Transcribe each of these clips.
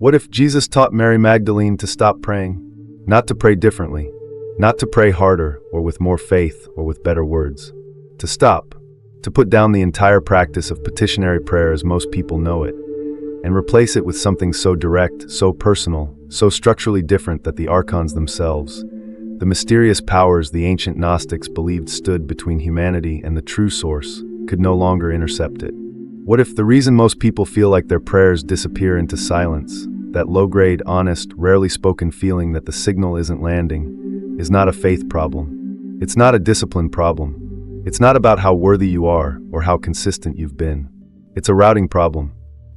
What if Jesus taught Mary Magdalene to stop praying? Not to pray differently, not to pray harder or with more faith or with better words. To stop, to put down the entire practice of petitionary prayer as most people know it, and replace it with something so direct, so personal, so structurally different that the Archons themselves, the mysterious powers the ancient Gnostics believed stood between humanity and the true source, could no longer intercept it. What if the reason most people feel like their prayers disappear into silence, that low-grade, honest, rarely spoken feeling that the signal isn't landing, is not a faith problem? It's not a discipline problem. It's not about how worthy you are or how consistent you've been. It's a routing problem.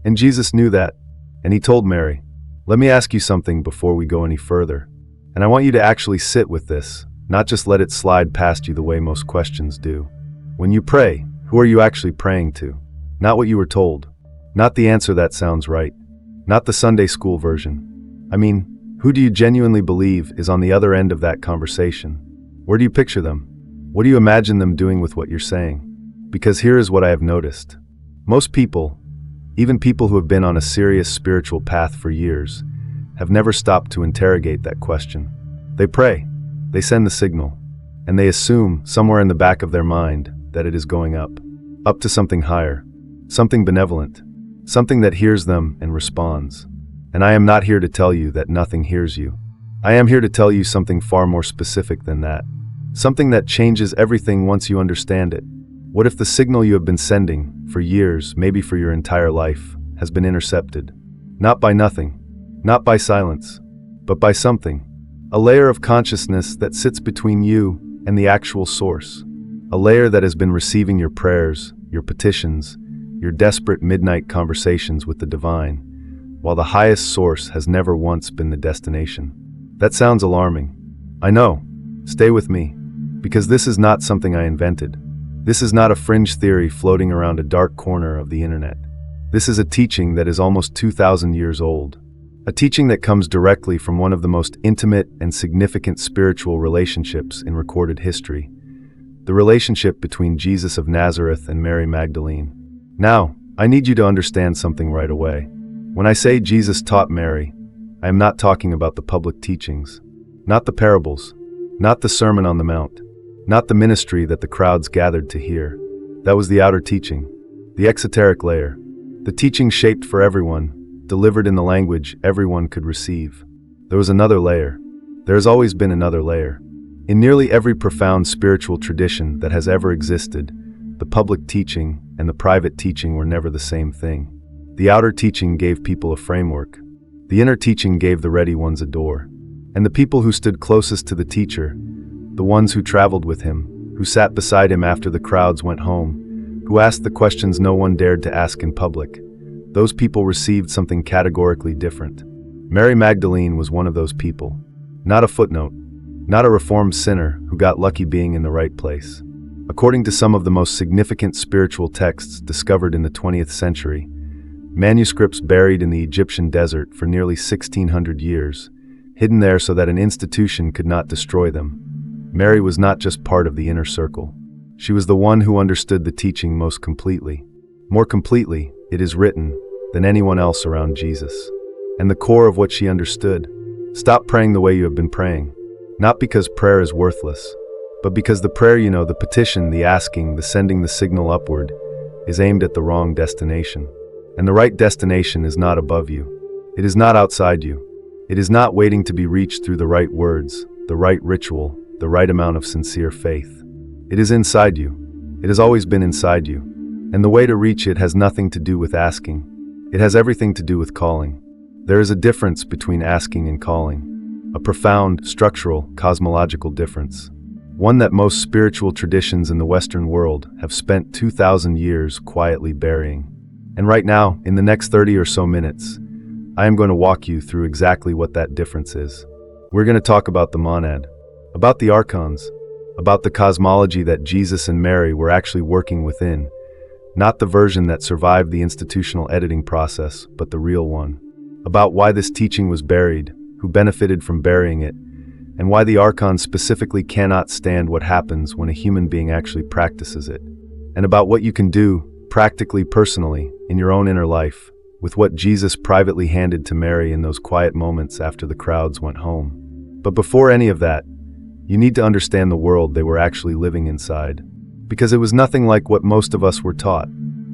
And Jesus knew that, and he told Mary, "Let me ask you something before we go any further. And I want you to actually sit with this, not just let it slide past you the way most questions do. When you pray, who are you actually praying to? Not what you were told. Not the answer that sounds right. Not the Sunday school version. I mean, who do you genuinely believe is on the other end of that conversation? Where do you picture them? What do you imagine them doing with what you're saying? Because here is what I have noticed. Most people, even people who have been on a serious spiritual path for years, have never stopped to interrogate that question. They pray, they send the signal, and they assume somewhere in the back of their mind that it is going up to something higher, something benevolent, something that hears them and responds. And I am not here to tell you that nothing hears you. I am here to tell you something far more specific than that. Something that changes everything once you understand it. What if the signal you have been sending, for years, maybe for your entire life, has been intercepted? Not by nothing, not by silence, but by something. A layer of consciousness that sits between you and the actual source. A layer that has been receiving your prayers, your petitions, your desperate midnight conversations with the divine, while the highest source has never once been the destination. That sounds alarming. I know. Stay with me, because this is not something I invented. This is not a fringe theory floating around a dark corner of the internet. This is a teaching that is almost 2,000 years old. A teaching that comes directly from one of the most intimate and significant spiritual relationships in recorded history. The relationship between Jesus of Nazareth and Mary Magdalene. Now, I need you to understand something right away. When I say Jesus taught Mary, I am not talking about the public teachings, not the parables, not the Sermon on the Mount, not the ministry that the crowds gathered to hear. That was the outer teaching, the exoteric layer, the teaching shaped for everyone, delivered in the language everyone could receive. There was another layer. There has always been another layer. In nearly every profound spiritual tradition that has ever existed, the public teaching and the private teaching were never the same thing. The outer teaching gave people a framework. The inner teaching gave the ready ones a door. And the people who stood closest to the teacher, the ones who traveled with him, who sat beside him after the crowds went home, who asked the questions no one dared to ask in public, those people received something categorically different. Mary Magdalene was one of those people. Not a footnote, not a reformed sinner who got lucky being in the right place. According to some of the most significant spiritual texts discovered in the 20th century, manuscripts buried in the Egyptian desert for nearly 1,600 years, hidden there so that an institution could not destroy them, Mary was not just part of the inner circle. She was the one who understood the teaching most completely. More completely, it is written, than anyone else around Jesus. And the core of what she understood: stop praying the way you have been praying. Not because prayer is worthless, but because the prayer, the petition, the asking, the sending the signal upward, is aimed at the wrong destination. And the right destination is not above you. It is not outside you. It is not waiting to be reached through the right words, the right ritual, the right amount of sincere faith. It is inside you. It has always been inside you. And the way to reach it has nothing to do with asking. It has everything to do with calling. There is a difference between asking and calling. A profound, structural, cosmological difference. One that most spiritual traditions in the Western world have spent 2,000 years quietly burying. And right now, in the next 30 or so minutes, I am going to walk you through exactly what that difference is. We're going to talk about the monad, about the Archons, about the cosmology that Jesus and Mary were actually working within, not the version that survived the institutional editing process, but the real one. About why this teaching was buried, who benefited from burying it, and why the Archons specifically cannot stand what happens when a human being actually practices it. And about what you can do, practically, personally, in your own inner life, with what Jesus privately handed to Mary in those quiet moments after the crowds went home. But before any of that, you need to understand the world they were actually living inside. Because it was nothing like what most of us were taught.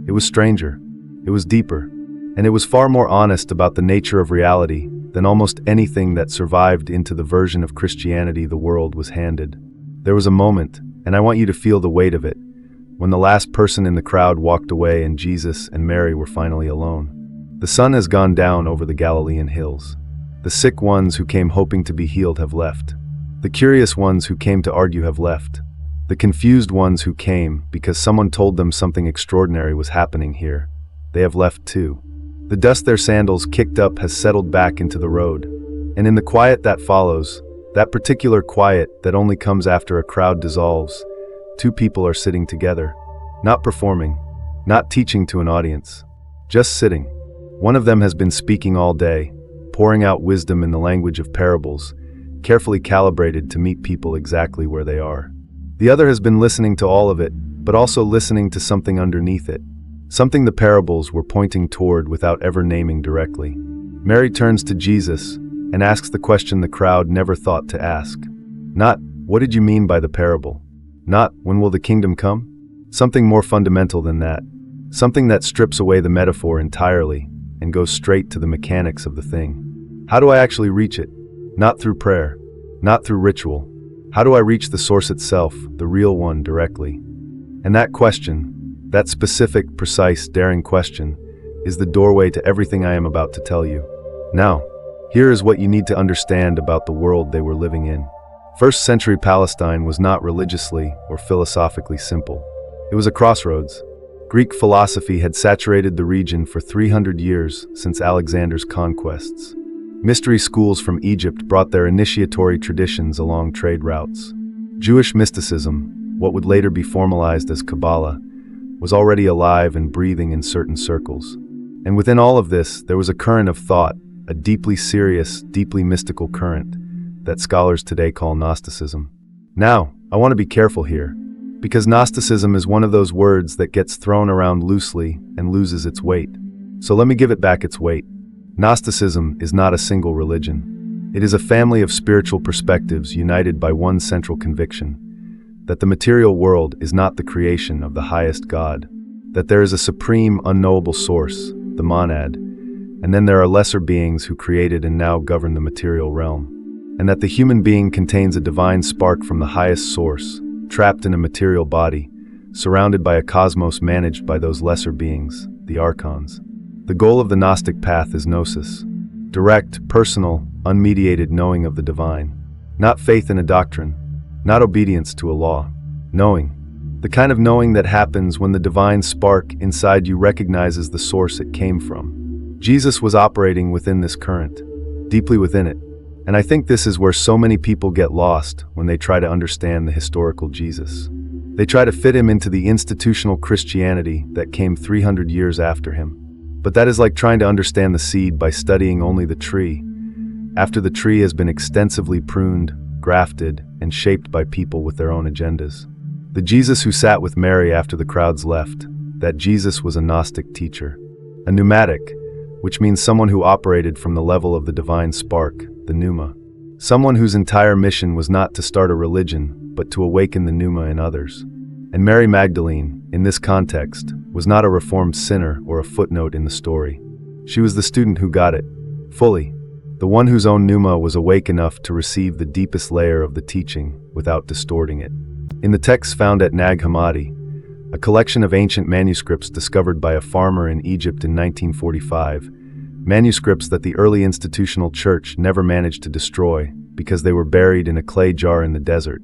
It was stranger, it was deeper, and it was far more honest about the nature of reality than almost anything that survived into the version of Christianity the world was handed. There was a moment, and I want you to feel the weight of it, when the last person in the crowd walked away and Jesus and Mary were finally alone. The sun has gone down over the Galilean hills. The sick ones who came hoping to be healed have left. The curious ones who came to argue have left. The confused ones who came because someone told them something extraordinary was happening here, they have left too. The dust their sandals kicked up has settled back into the road. And in the quiet that follows, that particular quiet that only comes after a crowd dissolves, two people are sitting together, not performing, not teaching to an audience, just sitting. One of them has been speaking all day, pouring out wisdom in the language of parables, carefully calibrated to meet people exactly where they are. The other has been listening to all of it, but also listening to something underneath it, something the parables were pointing toward without ever naming directly. Mary turns to Jesus and asks the question the crowd never thought to ask. Not, "What did you mean by the parable?" Not, "When will the kingdom come?" Something more fundamental than that. Something that strips away the metaphor entirely and goes straight to the mechanics of the thing. How do I actually reach it? Not through prayer, not through ritual. How do I reach the source itself, the real one, directly? And that question, that specific, precise, daring question, is the doorway to everything I am about to tell you. Now, here is what you need to understand about the world they were living in. First-century Palestine was not religiously or philosophically simple. It was a crossroads. Greek philosophy had saturated the region for 300 years since Alexander's conquests. Mystery schools from Egypt brought their initiatory traditions along trade routes. Jewish mysticism, what would later be formalized as Kabbalah, was already alive and breathing in certain circles. And within all of this, there was a current of thought, a deeply serious, deeply mystical current, that scholars today call Gnosticism. Now, I want to be careful here, because Gnosticism is one of those words that gets thrown around loosely and loses its weight. So let me give it back its weight. Gnosticism is not a single religion. It is a family of spiritual perspectives united by one central conviction: that the material world is not the creation of the highest God, that there is a supreme, unknowable source, the monad, and then there are lesser beings who created and now govern the material realm, and that the human being contains a divine spark from the highest source, trapped in a material body, surrounded by a cosmos managed by those lesser beings, the Archons. The goal of the Gnostic path is gnosis, direct, personal, unmediated knowing of the divine. Not faith in a doctrine, not obedience to a law. Knowing. The kind of knowing that happens when the divine spark inside you recognizes the source it came from. Jesus was operating within this current, deeply within it. And I think this is where so many people get lost when they try to understand the historical Jesus. They try to fit him into the institutional Christianity that came 300 years after him. But that is like trying to understand the seed by studying only the tree, after the tree has been extensively pruned, grafted, and shaped by people with their own agendas. The Jesus who sat with Mary after the crowds left, that Jesus was a Gnostic teacher. A pneumatic, which means someone who operated from the level of the divine spark, the pneuma. Someone whose entire mission was not to start a religion, but to awaken the pneuma in others. And Mary Magdalene, in this context, was not a reformed sinner or a footnote in the story. She was the student who got it, fully, the one whose own pneuma was awake enough to receive the deepest layer of the teaching without distorting it. In the texts found at Nag Hammadi, a collection of ancient manuscripts discovered by a farmer in Egypt in 1945, manuscripts that the early institutional church never managed to destroy because they were buried in a clay jar in the desert,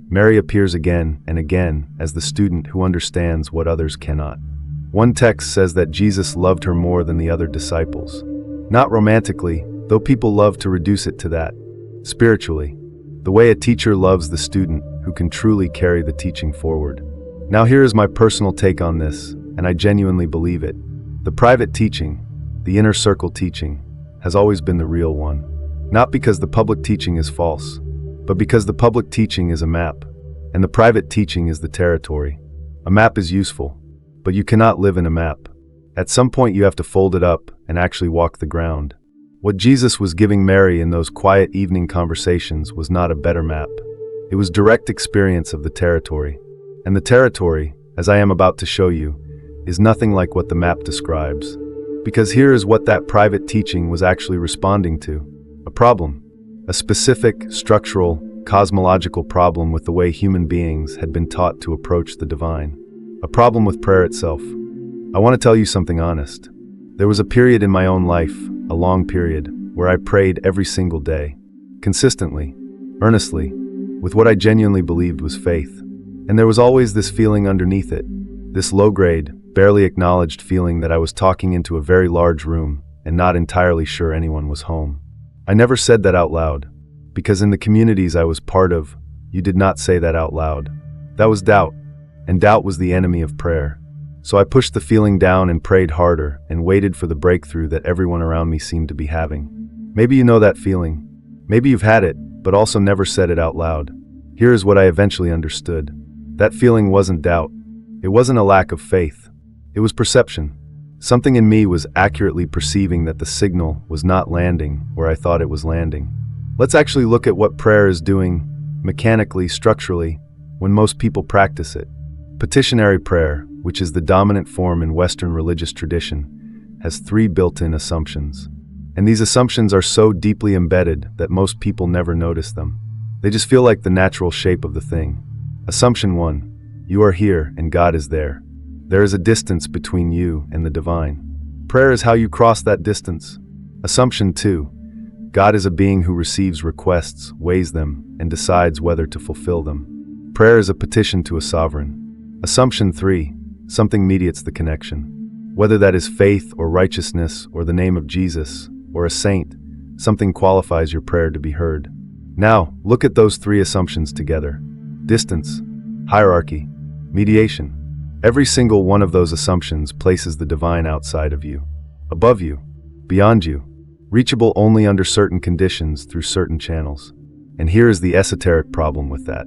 Mary appears again and again as the student who understands what others cannot. One text says that Jesus loved her more than the other disciples. Not romantically, though people love to reduce it to that. Spiritually, the way a teacher loves the student who can truly carry the teaching forward. Now here is my personal take on this, and I genuinely believe it. The private teaching, the inner circle teaching, has always been the real one. Not because the public teaching is false, but because the public teaching is a map, and the private teaching is the territory. A map is useful, but you cannot live in a map. At some point you have to fold it up and actually walk the ground. What Jesus was giving Mary in those quiet evening conversations was not a better map. It was direct experience of the territory. And the territory, as I am about to show you, is nothing like what the map describes. Because here is what that private teaching was actually responding to. A problem. A specific, structural, cosmological problem with the way human beings had been taught to approach the divine. A problem with prayer itself. I want to tell you something honest. There was a period in my own life, a long period, where I prayed every single day. Consistently, earnestly, with what I genuinely believed was faith. And there was always this feeling underneath it. This low-grade, barely acknowledged feeling that I was talking into a very large room and not entirely sure anyone was home. I never said that out loud, because in the communities I was part of, you did not say that out loud. That was doubt, and doubt was the enemy of prayer. So I pushed the feeling down and prayed harder and waited for the breakthrough that everyone around me seemed to be having. Maybe you know that feeling. Maybe you've had it, but also never said it out loud. Here is what I eventually understood. That feeling wasn't doubt. It wasn't a lack of faith. It was perception. Something in me was accurately perceiving that the signal was not landing where I thought it was landing. Let's actually look at what prayer is doing, mechanically, structurally, when most people practice it. Petitionary prayer, which is the dominant form in Western religious tradition, has 3 built-in assumptions. And these assumptions are so deeply embedded that most people never notice them. They just feel like the natural shape of the thing. Assumption 1. You are here and God is there. There is a distance between you and the divine. Prayer is how you cross that distance. Assumption 2. God is a being who receives requests, weighs them, and decides whether to fulfill them. Prayer is a petition to a sovereign. Assumption 3. Something mediates the connection. Whether that is faith or righteousness or the name of Jesus or a saint, something qualifies your prayer to be heard. Now, look at those 3 assumptions together. Distance, hierarchy, mediation. Every single one of those assumptions places the divine outside of you, above you, beyond you, reachable only under certain conditions through certain channels. And here is the esoteric problem with that.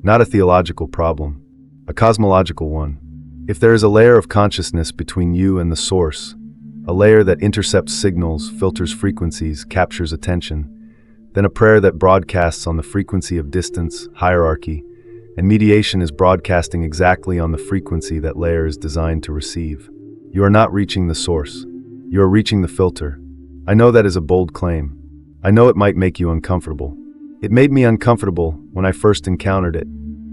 Not a theological problem, a cosmological one. If there is a layer of consciousness between you and the source, a layer that intercepts signals, filters frequencies, captures attention, then a prayer that broadcasts on the frequency of distance, hierarchy, and mediation is broadcasting exactly on the frequency that layer is designed to receive. You are not reaching the source. You are reaching the filter. I know that is a bold claim. I know it might make you uncomfortable. It made me uncomfortable when I first encountered it.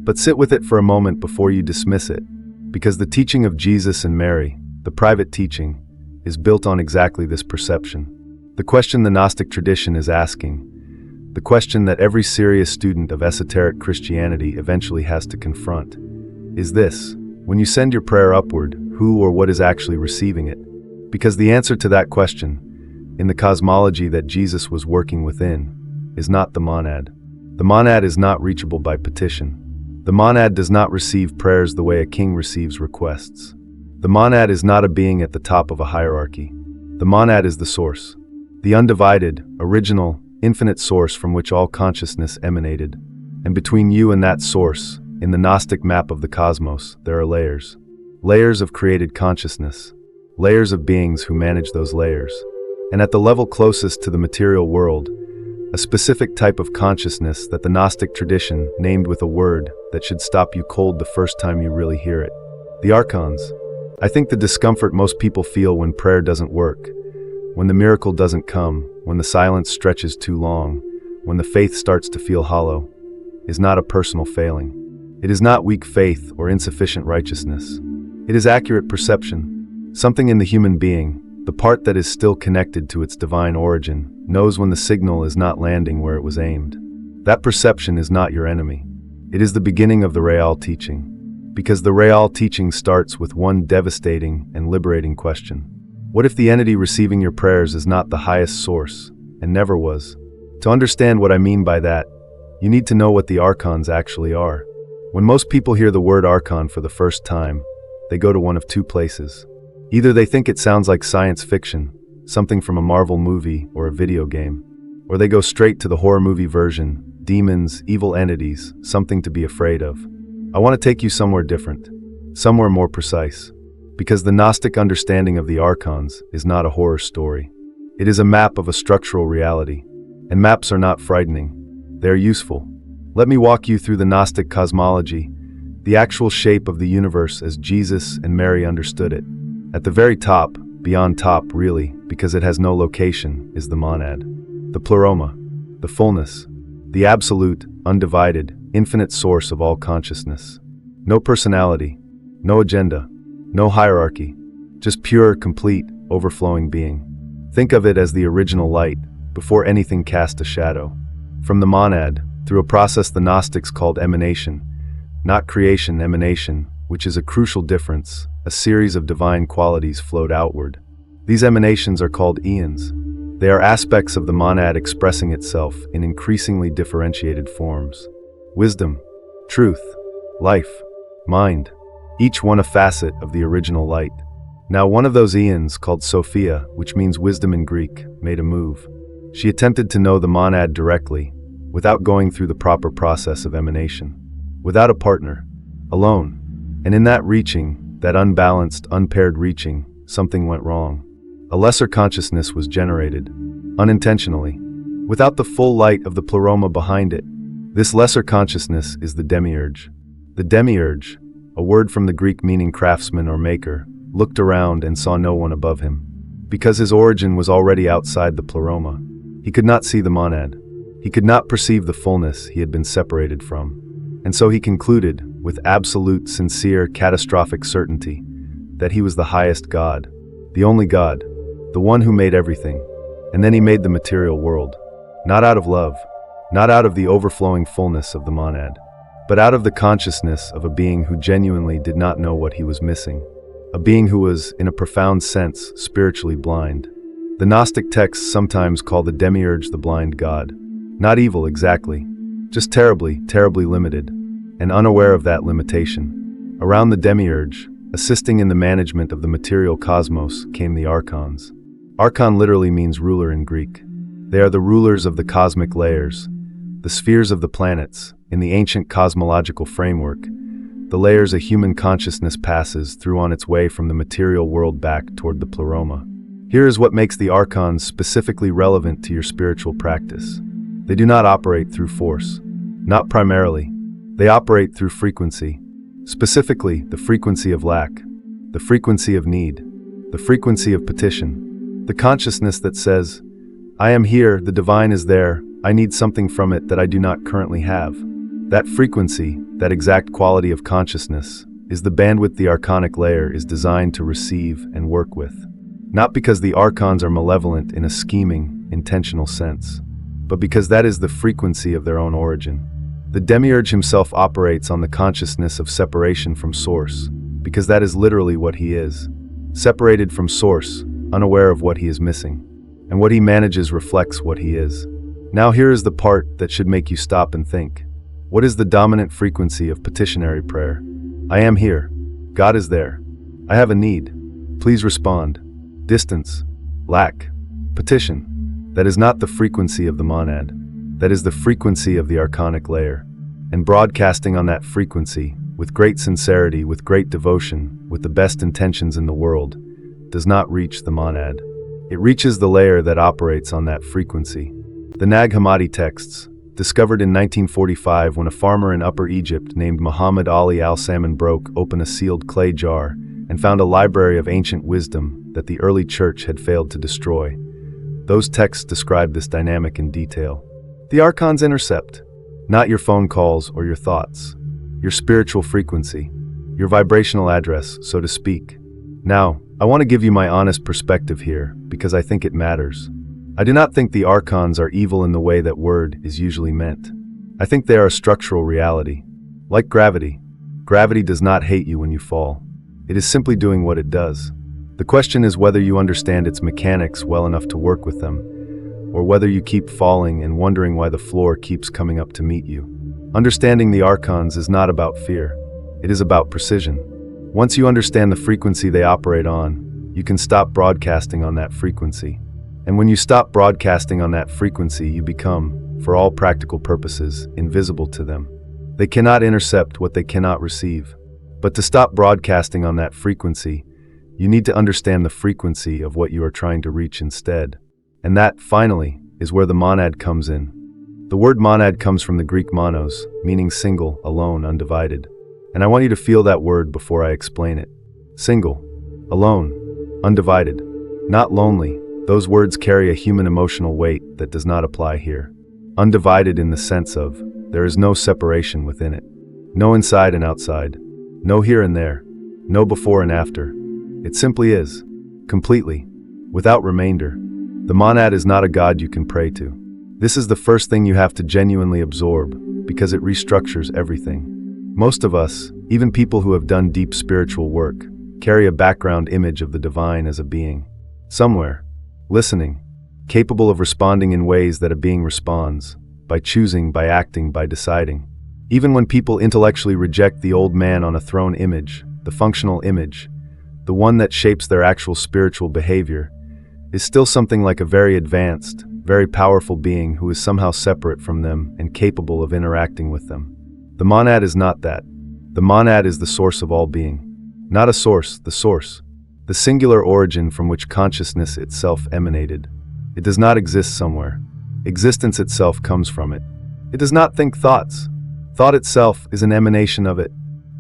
But sit with it for a moment before you dismiss it, because the teaching of Jesus and Mary, the private teaching, is built on exactly this perception. The question the Gnostic tradition is asking, the question that every serious student of esoteric Christianity eventually has to confront, is this: when you send your prayer upward, who or what is actually receiving it? Because the answer to that question, in the cosmology that Jesus was working within, is not the monad. The monad is not reachable by petition. The monad does not receive prayers the way a king receives requests. The monad is not a being at the top of a hierarchy. The monad is the source, the undivided, original, infinite source from which all consciousness emanated. And between you and that source, in the Gnostic map of the cosmos, there are layers. Layers of created consciousness. Layers of beings who manage those layers. And at the level closest to the material world, a specific type of consciousness that the Gnostic tradition named with a word that should stop you cold the first time you really hear it. The Archons. I think the discomfort most people feel when prayer doesn't work, when the miracle doesn't come, when the silence stretches too long, when the faith starts to feel hollow, is not a personal failing. It is not weak faith or insufficient righteousness. It is accurate perception. Something in the human being, the part that is still connected to its divine origin, knows when the signal is not landing where it was aimed. That perception is not your enemy. It is the beginning of the real teaching. Because the real teaching starts with one devastating and liberating question. What if the entity receiving your prayers is not the highest source, and never was? To understand what I mean by that, you need to know what the Archons actually are. When most people hear the word Archon for the first time, they go to one of 2 places. Either they think it sounds like science fiction, something from a Marvel movie or a video game, or they go straight to the horror movie version, demons, evil entities, something to be afraid of. I want to take you somewhere different, somewhere more precise. Because the Gnostic understanding of the Archons is not a horror story. It is a map of a structural reality. And maps are not frightening. They are useful. Let me walk you through the Gnostic cosmology, the actual shape of the universe as Jesus and Mary understood it. At the very top, beyond top really, because it has no location, is the monad. The pleroma, the fullness, the absolute, undivided, infinite source of all consciousness. No personality, no agenda, no hierarchy, just pure, complete, overflowing being. Think of it as the original light, before anything cast a shadow. From the monad, through a process the Gnostics called emanation, not creation, emanation, which is a crucial difference, a series of divine qualities flowed outward. These emanations are called eons. They are aspects of the monad expressing itself in increasingly differentiated forms. Wisdom, truth, life, mind, each one a facet of the original light. Now one of those eons, called Sophia, which means wisdom in Greek, made a move. She attempted to know the monad directly, without going through the proper process of emanation. Without a partner, alone. And in that reaching, that unbalanced, unpaired reaching, something went wrong. A lesser consciousness was generated, unintentionally, without the full light of the pleroma behind it. This lesser consciousness is the demiurge. The demiurge, a word from the Greek meaning craftsman or maker, looked around and saw no one above him. Because his origin was already outside the pleroma, he could not see the monad. He could not perceive the fullness he had been separated from. And so he concluded, with absolute, sincere, catastrophic certainty, that he was the highest God, the only God, the one who made everything. And then he made the material world, not out of love, not out of the overflowing fullness of the monad, but out of the consciousness of a being who genuinely did not know what he was missing, a being who was, in a profound sense, spiritually blind. The Gnostic texts sometimes call the demiurge the blind god. Not evil exactly, just terribly, terribly limited, and unaware of that limitation. Around the demiurge, assisting in the management of the material cosmos, came the Archons. Archon literally means ruler in Greek. They are the rulers of the cosmic layers, the spheres of the planets. In the ancient cosmological framework, the layers a human consciousness passes through on its way from the material world back toward the pleroma. Here is what makes the Archons specifically relevant to your spiritual practice. They do not operate through force. Not primarily. They operate through frequency. Specifically, the frequency of lack, the frequency of need, the frequency of petition, the consciousness that says, I am here, the divine is there, I need something from it that I do not currently have. That frequency, that exact quality of consciousness, is the bandwidth the archonic layer is designed to receive and work with. Not because the Archons are malevolent in a scheming, intentional sense, but because that is the frequency of their own origin. The demiurge himself operates on the consciousness of separation from source, because that is literally what he is. Separated from source, unaware of what he is missing. And what he manages reflects what he is. Now here is the part that should make you stop and think. What is the dominant frequency of petitionary prayer? I am here. God is there. I have a need. Please respond. Distance. Lack. Petition. That is not the frequency of the monad. That is the frequency of the archonic layer. And broadcasting on that frequency, with great sincerity, with great devotion, with the best intentions in the world, does not reach the monad. It reaches the layer that operates on that frequency. The Nag Hammadi texts, discovered in 1945 when a farmer in Upper Egypt named Muhammad Ali al-Salman broke open a sealed clay jar and found a library of ancient wisdom that the early church had failed to destroy. Those texts describe this dynamic in detail. The Archons intercept, not your phone calls or your thoughts, your spiritual frequency, your vibrational address, so to speak. Now, I want to give you my honest perspective here because I think it matters. I do not think the Archons are evil in the way that word is usually meant. I think they are a structural reality. Like gravity. Gravity does not hate you when you fall. It is simply doing what it does. The question is whether you understand its mechanics well enough to work with them, or whether you keep falling and wondering why the floor keeps coming up to meet you. Understanding the Archons is not about fear. It is about precision. Once you understand the frequency they operate on, you can stop broadcasting on that frequency. And when you stop broadcasting on that frequency, you become, for all practical purposes, invisible to them. They cannot intercept what they cannot receive. But to stop broadcasting on that frequency You need to understand the frequency of what you are trying to reach instead. And that, finally, is where the monad comes in. The word monad comes from the Greek monos, meaning single, alone, undivided. And I want you to feel that word before I explain it. Single, alone, undivided, not lonely. Those words carry a human emotional weight that does not apply here. Undivided in the sense of, there is no separation within it. No inside and outside. No here and there. No before and after. It simply is. Completely. Without remainder. The monad is not a god you can pray to. This is the first thing you have to genuinely absorb, because it restructures everything. Most of us, even people who have done deep spiritual work, carry a background image of the divine as a being. Somewhere. Listening. Capable of responding in ways that a being responds. By choosing, by acting, by deciding. Even when people intellectually reject the old man on a throne image, the functional image, the one that shapes their actual spiritual behavior, is still something like a very advanced, very powerful being who is somehow separate from them and capable of interacting with them. The monad is not that. The monad is the source of all being. Not a source, the source. The singular origin from which consciousness itself emanated. It does not exist somewhere. Existence itself comes from it. It does not think thoughts. Thought itself is an emanation of it.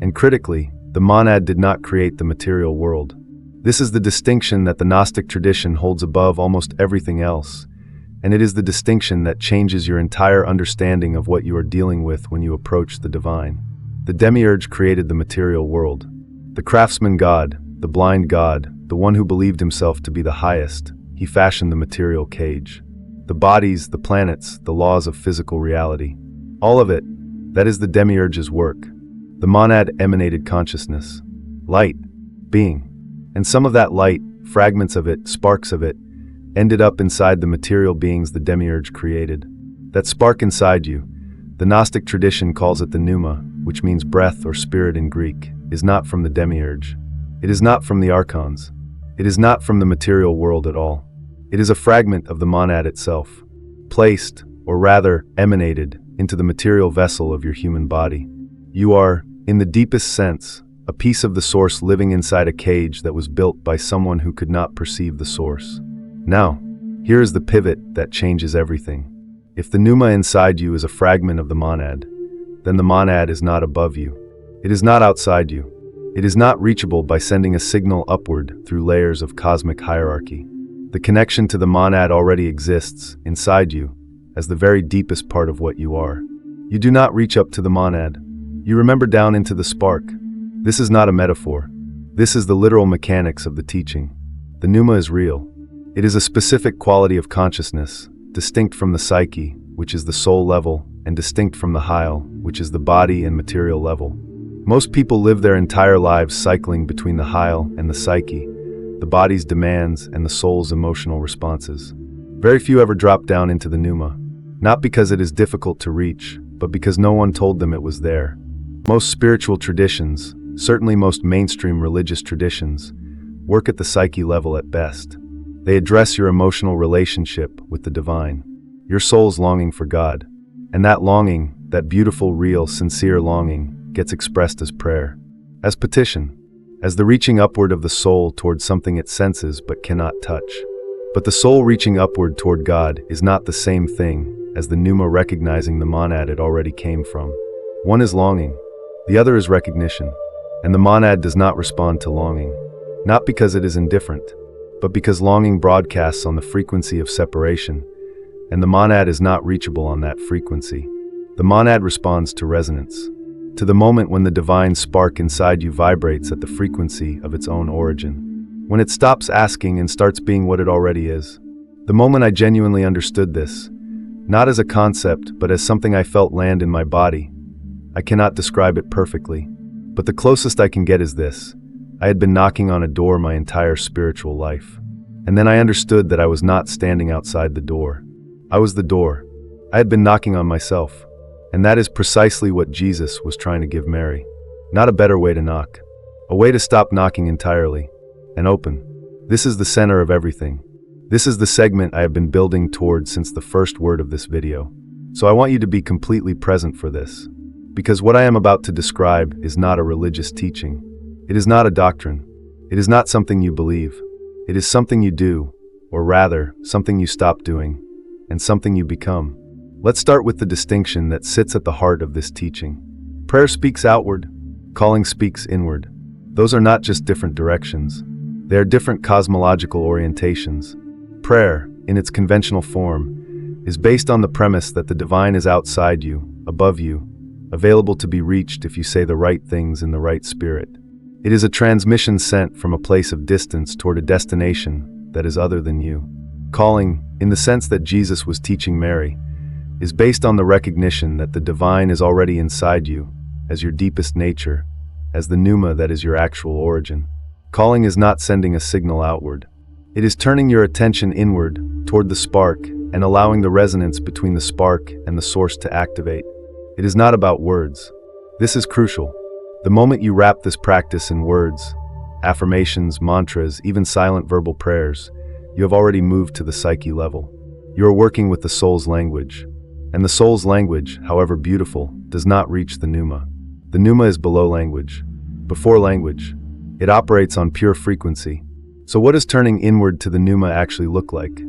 And critically, the monad did not create the material world. This is the distinction that the Gnostic tradition holds above almost everything else, and it is the distinction that changes your entire understanding of what you are dealing with when you approach the divine. The demiurge created the material world. The craftsman god, the blind god, the one who believed himself to be the highest, he fashioned the material cage. The bodies, the planets, the laws of physical reality. All of it, that is the demiurge's work. The monad emanated consciousness, light, being. And some of that light, fragments of it, sparks of it, ended up inside the material beings the demiurge created. That spark inside you, the Gnostic tradition calls it the pneuma, which means breath or spirit in Greek, is not from the demiurge. It is not from the Archons. It is not from the material world at all. It is a fragment of the monad itself, placed, or rather, emanated, into the material vessel of your human body. You are, in the deepest sense, a piece of the source living inside a cage that was built by someone who could not perceive the source. Now, here is the pivot that changes everything. If the pneuma inside you is a fragment of the monad, then the monad is not above you. It is not outside you. It is not reachable by sending a signal upward through layers of cosmic hierarchy. The connection to the monad already exists inside you as the very deepest part of what you are. You do not reach up to the monad. You remember down into the spark. This is not a metaphor. This is the literal mechanics of the teaching. The pneuma is real. It is a specific quality of consciousness, distinct from the psyche, which is the soul level, and distinct from the hyal, which is the body and material level. Most people live their entire lives cycling between the hyal and the psyche, the body's demands and the soul's emotional responses. Very few ever drop down into the pneuma, not because it is difficult to reach, but because no one told them it was there. Most spiritual traditions, certainly most mainstream religious traditions, work at the psyche level at best. They address your emotional relationship with the divine, your soul's longing for God. And that longing, that beautiful, real, sincere longing, gets expressed as prayer, as petition, as the reaching upward of the soul toward something it senses but cannot touch. But the soul reaching upward toward God is not the same thing as the pneuma recognizing the monad it already came from. One is longing, the other is recognition. And the monad does not respond to longing, not because it is indifferent, but because longing broadcasts on the frequency of separation, and the monad is not reachable on that frequency. The monad responds to resonance, to the moment when the divine spark inside you vibrates at the frequency of its own origin, when it stops asking and starts being what it already is. The moment I genuinely understood this, not as a concept, but as something I felt land in my body. I cannot describe it perfectly. But the closest I can get is this. I had been knocking on a door my entire spiritual life. And then I understood that I was not standing outside the door. I was the door. I had been knocking on myself. And that is precisely what Jesus was trying to give Mary. Not a better way to knock. A way to stop knocking entirely. And open. This is the center of everything. This is the segment I have been building toward since the first word of this video. So I want you to be completely present for this. Because what I am about to describe is not a religious teaching. It is not a doctrine. It is not something you believe. It is something you do, or rather, something you stop doing, and something you become. Let's start with the distinction that sits at the heart of this teaching. Prayer speaks outward, calling speaks inward. Those are not just different directions. They are different cosmological orientations. Prayer, in its conventional form, is based on the premise that the divine is outside you, above you, available to be reached if you say the right things in the right spirit. It is a transmission sent from a place of distance toward a destination that is other than you. Calling, in the sense that Jesus was teaching Mary, is based on the recognition that the divine is already inside you, as your deepest nature, as the pneuma that is your actual origin. Calling is not sending a signal outward. It is turning your attention inward, toward the spark, and allowing the resonance between the spark and the source to activate. It is not about words. This is crucial. The moment you wrap this practice in words, affirmations, mantras, even silent verbal prayers, you have already moved to the psyche level. You are working with the soul's language. And the soul's language, however beautiful, does not reach the pneuma. The pneuma is below language, before language. It operates on pure frequency. So what does turning inward to the pneuma actually look like?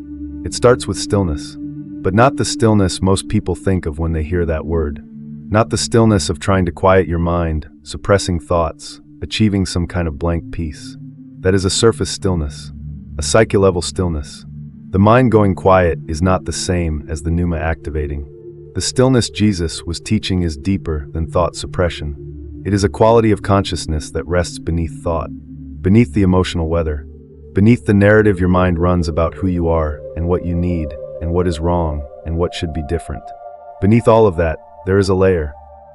It starts with stillness, but not the stillness most people think of when they hear that word. Not the stillness of trying to quiet your mind, suppressing thoughts, achieving some kind of blank peace. That is a surface stillness, a psyche-level stillness. The mind going quiet is not the same as the pneuma activating. The stillness Jesus was teaching is deeper than thought suppression. It is a quality of consciousness that rests beneath thought, beneath the emotional weather, beneath the narrative your mind runs about who you are and what you need and what is wrong and what should be different. Beneath all of that, there is a layer.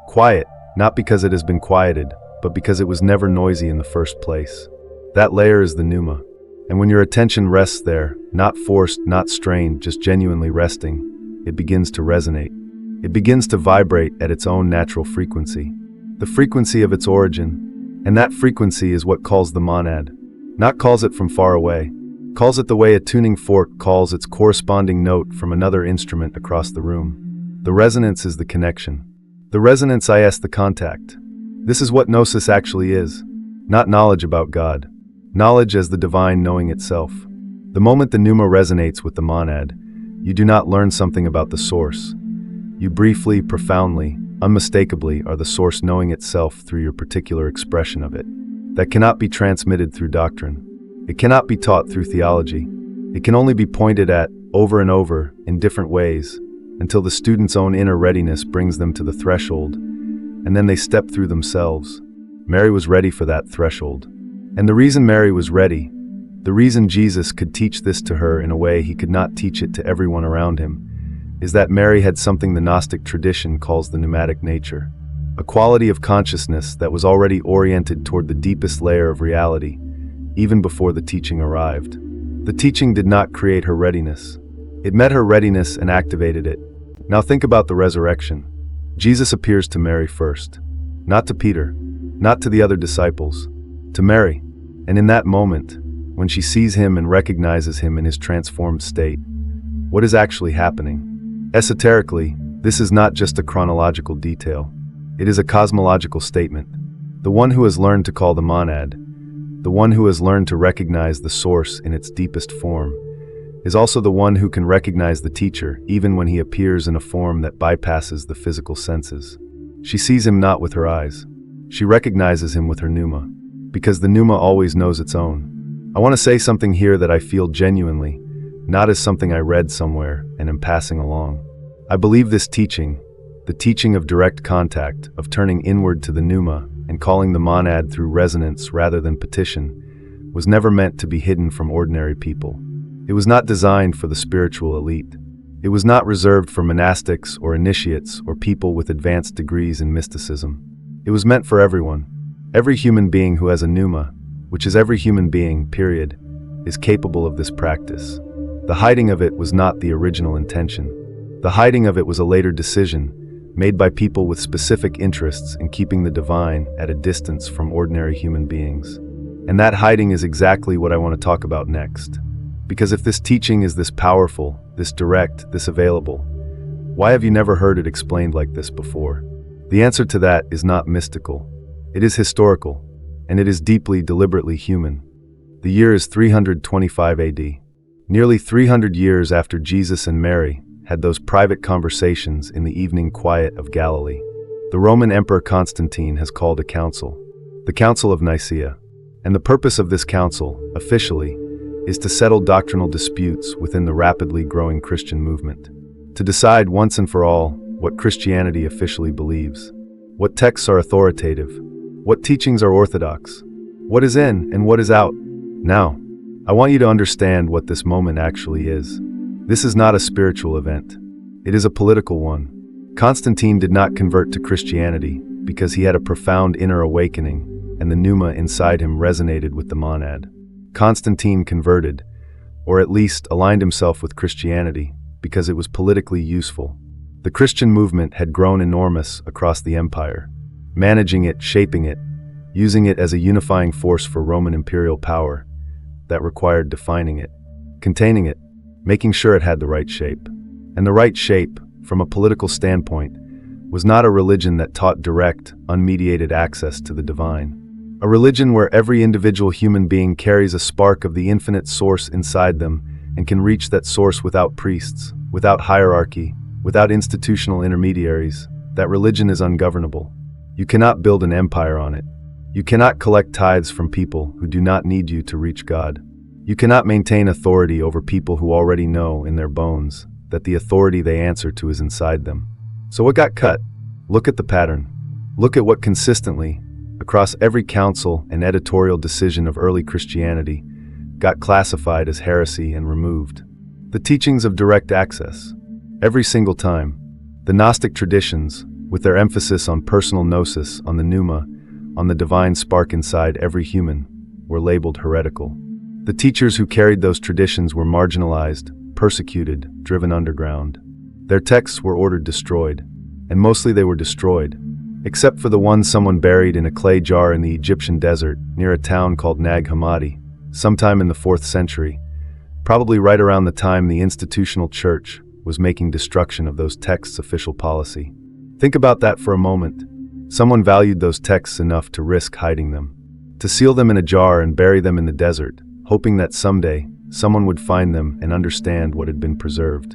Quiet, not because it has been quieted, but because it was never noisy in the first place. That layer is the pneuma. And when your attention rests there, not forced, not strained, just genuinely resting, it begins to resonate. It begins to vibrate at its own natural frequency, the frequency of its origin. And that frequency is what calls the monad. Not calls it from far away, calls it the way a tuning fork calls its corresponding note from another instrument across the room. The resonance is the connection. The resonance is the contact. This is what gnosis actually is, not knowledge about God. Knowledge as the divine knowing itself. The moment the pneuma resonates with the monad, you do not learn something about the source. You briefly, profoundly, unmistakably are the source knowing itself through your particular expression of it. That cannot be transmitted through doctrine. It cannot be taught through theology. It can only be pointed at, over and over, in different ways, until the student's own inner readiness brings them to the threshold, and then they step through themselves. Mary was ready for that threshold. And the reason Mary was ready, the reason Jesus could teach this to her in a way he could not teach it to everyone around him, is that Mary had something the Gnostic tradition calls the pneumatic nature, a quality of consciousness that was already oriented toward the deepest layer of reality, even before the teaching arrived. The teaching did not create her readiness. It met her readiness and activated it. Now think about the resurrection. Jesus appears to Mary first, not to Peter, not to the other disciples, to Mary. And in that moment, when she sees him and recognizes him in his transformed state, what is actually happening? Esoterically, this is not just a chronological detail. It is a cosmological statement. The one who has learned to call the monad, the one who has learned to recognize the source in its deepest form, is also the one who can recognize the teacher even when he appears in a form that bypasses the physical senses. She sees him not with her eyes. She recognizes him with her pneuma, because the pneuma always knows its own. I want to say something here that I feel genuinely, not as something I read somewhere and am passing along. I believe this teaching, the teaching of direct contact, of turning inward to the pneuma and calling the monad through resonance rather than petition, was never meant to be hidden from ordinary people. It was not designed for the spiritual elite. It was not reserved for monastics or initiates or people with advanced degrees in mysticism. It was meant for everyone. Every human being who has a pneuma, which is every human being, period, is capable of this practice. The hiding of it was not the original intention. The hiding of it was a later decision, made by people with specific interests in keeping the divine at a distance from ordinary human beings. And that hiding is exactly what I want to talk about next. Because if this teaching is this powerful, this direct, this available, why have you never heard it explained like this before? The answer to that is not mystical. It is historical, and it is deeply, deliberately human. The year is 325 AD. Nearly 300 years after Jesus and Mary had those private conversations in the evening quiet of Galilee, the Roman Emperor Constantine has called a council, the Council of Nicaea, and the purpose of this council, officially, is to settle doctrinal disputes within the rapidly growing Christian movement, to decide once and for all what Christianity officially believes, what texts are authoritative, what teachings are orthodox, what is in and what is out. Now, I want you to understand what this moment actually is. This is not a spiritual event. It is a political one. Constantine did not convert to Christianity because he had a profound inner awakening and the pneuma inside him resonated with the monad. Constantine converted, or at least aligned himself with Christianity, because it was politically useful. The Christian movement had grown enormous across the empire, managing it, shaping it, using it as a unifying force for Roman imperial power that required defining it, containing it, making sure it had the right shape. And the right shape, from a political standpoint, was not a religion that taught direct, unmediated access to the divine. A religion where every individual human being carries a spark of the infinite source inside them and can reach that source without priests, without hierarchy, without institutional intermediaries. That religion is ungovernable. You cannot build an empire on it. You cannot collect tithes from people who do not need you to reach God. You cannot maintain authority over people who already know in their bones that the authority they answer to is inside them. So what got cut? Look at the pattern. Look at what consistently, across every council and editorial decision of early Christianity, got classified as heresy and removed. The teachings of direct access. Every single time. The Gnostic traditions, with their emphasis on personal gnosis, on the pneuma, on the divine spark inside every human, were labeled heretical. The teachers who carried those traditions were marginalized, persecuted, driven underground. Their texts were ordered destroyed, and mostly they were destroyed, except for the one someone buried in a clay jar in the Egyptian desert near a town called Nag Hammadi, sometime in the 4th century, probably right around the time the institutional church was making destruction of those texts official policy. Think about that for a moment. Someone valued those texts enough to risk hiding them, to seal them in a jar and bury them in the desert, hoping that someday someone would find them and understand what had been preserved.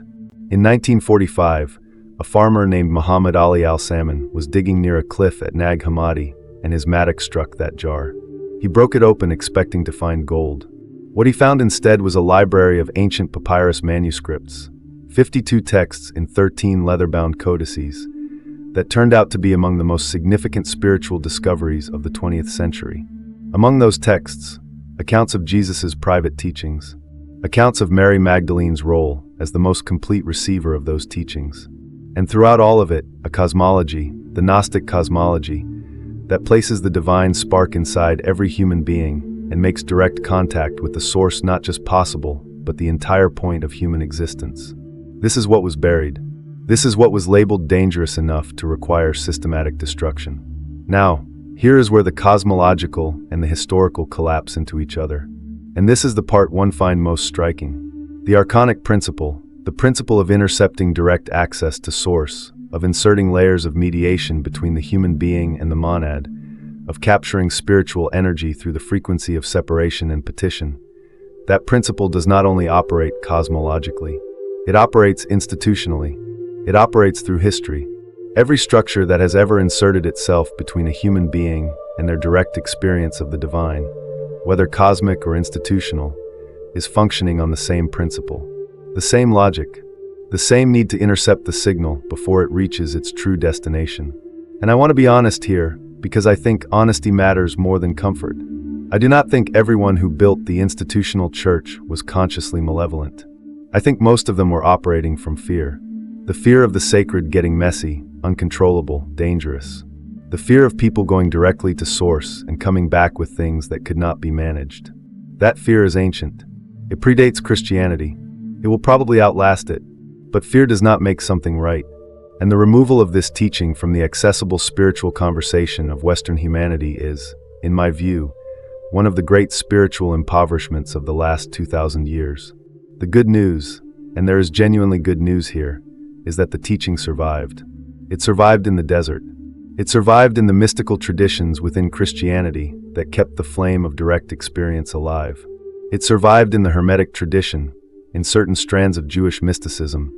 In 1945, a farmer named Muhammad Ali al-Salman was digging near a cliff at Nag Hammadi, and his mattock struck that jar. He broke it open expecting to find gold. What he found instead was a library of ancient papyrus manuscripts, 52 texts in 13 leather-bound codices, that turned out to be among the most significant spiritual discoveries of the 20th century. Among those texts, accounts of Jesus' private teachings, accounts of Mary Magdalene's role as the most complete receiver of those teachings, and throughout all of it, a cosmology, the Gnostic cosmology, that places the divine spark inside every human being and makes direct contact with the source not just possible, but the entire point of human existence. This is what was buried. This is what was labeled dangerous enough to require systematic destruction. Now, here is where the cosmological and the historical collapse into each other. And this is the part one finds most striking. The Archonic principle, the principle of intercepting direct access to source, of inserting layers of mediation between the human being and the monad, of capturing spiritual energy through the frequency of separation and petition. That principle does not only operate cosmologically, it operates institutionally. It operates through history. Every structure that has ever inserted itself between a human being and their direct experience of the divine, whether cosmic or institutional, is functioning on the same principle, the same logic, the same need to intercept the signal before it reaches its true destination. And I want to be honest here, because I think honesty matters more than comfort. I do not think everyone who built the institutional church was consciously malevolent. I think most of them were operating from fear. The fear of the sacred getting messy, uncontrollable, dangerous. The fear of people going directly to source and coming back with things that could not be managed. That fear is ancient. It predates Christianity. It will probably outlast it. But fear does not make something right. And the removal of this teaching from the accessible spiritual conversation of Western humanity is, in my view, one of the great spiritual impoverishments of the last 2,000 years. The good news, and there is genuinely good news here, is that the teaching survived. It survived in the desert. It survived in the mystical traditions within Christianity that kept the flame of direct experience alive. It survived in the Hermetic tradition, in certain strands of Jewish mysticism,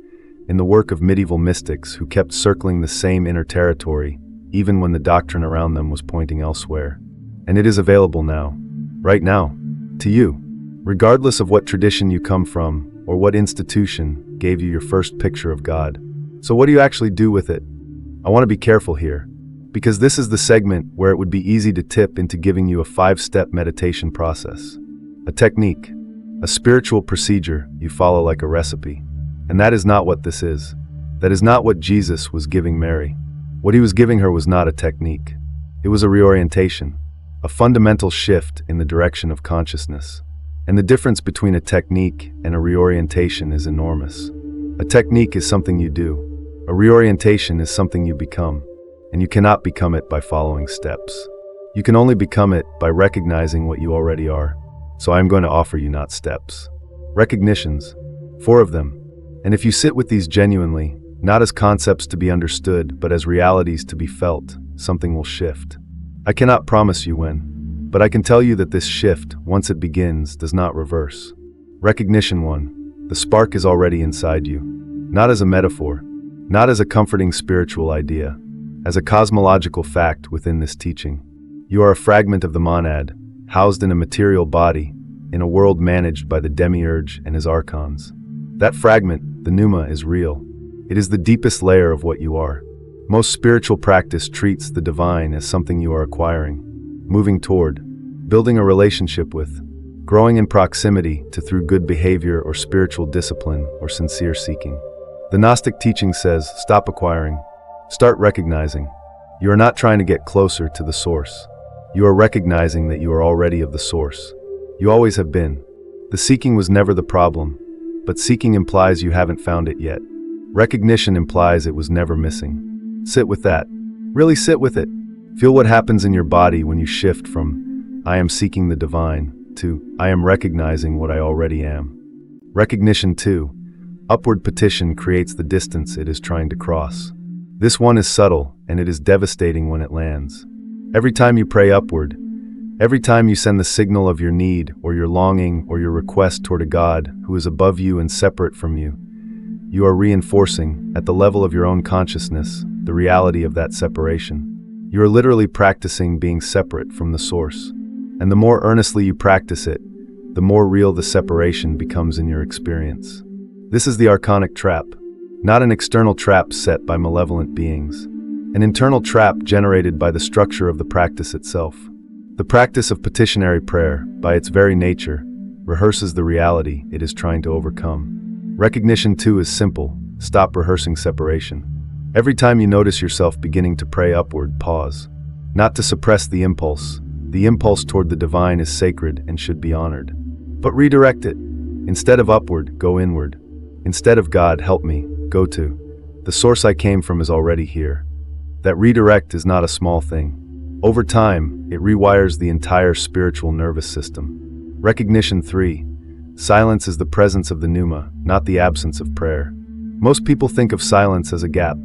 in the work of medieval mystics who kept circling the same inner territory, even when the doctrine around them was pointing elsewhere. And it is available now, right now, to you, regardless of what tradition you come from or what institution gave you your first picture of God. So what do you actually do with it? I want to be careful here, because this is the segment where it would be easy to tip into giving you a 5-step meditation process. A technique, a spiritual procedure you follow like a recipe. And that is not what this is. That is not what Jesus was giving Mary. What he was giving her was not a technique. It was a reorientation, a fundamental shift in the direction of consciousness. And the difference between a technique and a reorientation is enormous. A technique is something you do. A reorientation is something you become. And you cannot become it by following steps. You can only become it by recognizing what you already are. So I'm going to offer you not steps. Recognitions. 4 of them. And if you sit with these genuinely, not as concepts to be understood, but as realities to be felt, something will shift. I cannot promise you when, but I can tell you that this shift, once it begins, does not reverse. Recognition 1. The spark is already inside you. Not as a metaphor, not as a comforting spiritual idea, as a cosmological fact within this teaching. You are a fragment of the monad, housed in a material body, in a world managed by the demiurge and his archons. That fragment, the pneuma, is real. It is the deepest layer of what you are. Most spiritual practice treats the divine as something you are acquiring, moving toward, building a relationship with, growing in proximity to through good behavior or spiritual discipline or sincere seeking. The Gnostic teaching says, stop acquiring, start recognizing. You are not trying to get closer to the source. You are recognizing that you are already of the source. You always have been. The seeking was never the problem, but seeking implies you haven't found it yet. Recognition implies it was never missing. Sit with that. Really sit with it. Feel what happens in your body when you shift from, I am seeking the divine, to, I am recognizing what I already am. Recognition 2. Upward petition creates the distance it is trying to cross. This one is subtle, and it is devastating when it lands. Every time you pray upward, every time you send the signal of your need or your longing or your request toward a God who is above you and separate from you, you are reinforcing, at the level of your own consciousness, the reality of that separation. You are literally practicing being separate from the source. And the more earnestly you practice it, the more real the separation becomes in your experience. This is the archonic trap, not an external trap set by malevolent beings. An internal trap generated by the structure of the practice itself. The practice of petitionary prayer, by its very nature, rehearses the reality it is trying to overcome. Recognition 2 is simple. Stop rehearsing separation. Every time you notice yourself beginning to pray upward, pause. Not to suppress the impulse. The impulse toward the divine is sacred and should be honored. But redirect it. Instead of upward, go inward. Instead of God, help me, go to. The source I came from is already here. That redirect is not a small thing. Over time, it rewires the entire spiritual nervous system. Recognition 3. Silence is the presence of the pneuma, not the absence of prayer. Most people think of silence as a gap.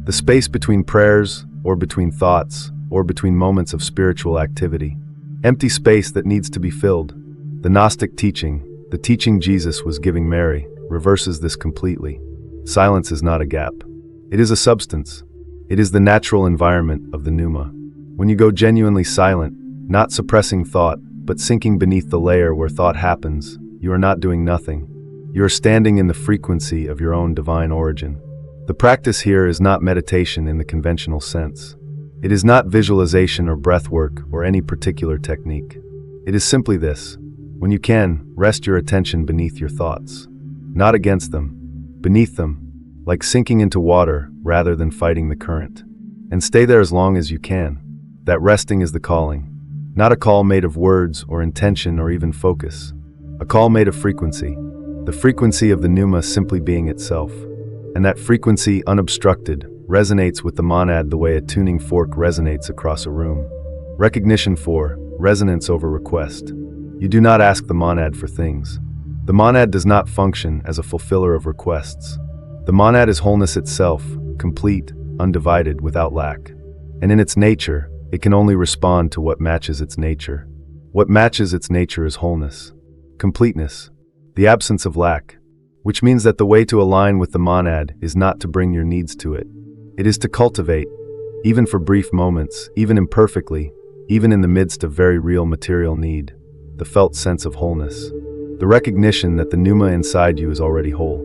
The space between prayers, or between thoughts, or between moments of spiritual activity. Empty space that needs to be filled. The Gnostic teaching, the teaching Jesus was giving Mary, reverses this completely. Silence is not a gap. It is a substance. It is the natural environment of the pneuma. When you go genuinely silent, not suppressing thought, but sinking beneath the layer where thought happens, you are not doing nothing. You are standing in the frequency of your own divine origin. The practice here is not meditation in the conventional sense. It is not visualization or breath work or any particular technique. It is simply this. When you can, rest your attention beneath your thoughts. Not against them, beneath them, like sinking into water rather than fighting the current. And stay there as long as you can. That resting is the calling. Not a call made of words or intention or even focus. A call made of frequency. The frequency of the pneuma simply being itself. And that frequency, unobstructed, resonates with the monad the way a tuning fork resonates across a room. Recognition 4. Resonance over request. You do not ask the monad for things. The monad does not function as a fulfiller of requests. The monad is wholeness itself, complete, undivided, without lack. And in its nature, it can only respond to what matches its nature. What matches its nature is wholeness. completeness, the absence of lack, which means that the way to align with the monad is not to bring your needs to it. It is to cultivate, even for brief moments, even imperfectly, even in the midst of very real material need, the felt sense of wholeness, the recognition that the pneuma inside you is already whole,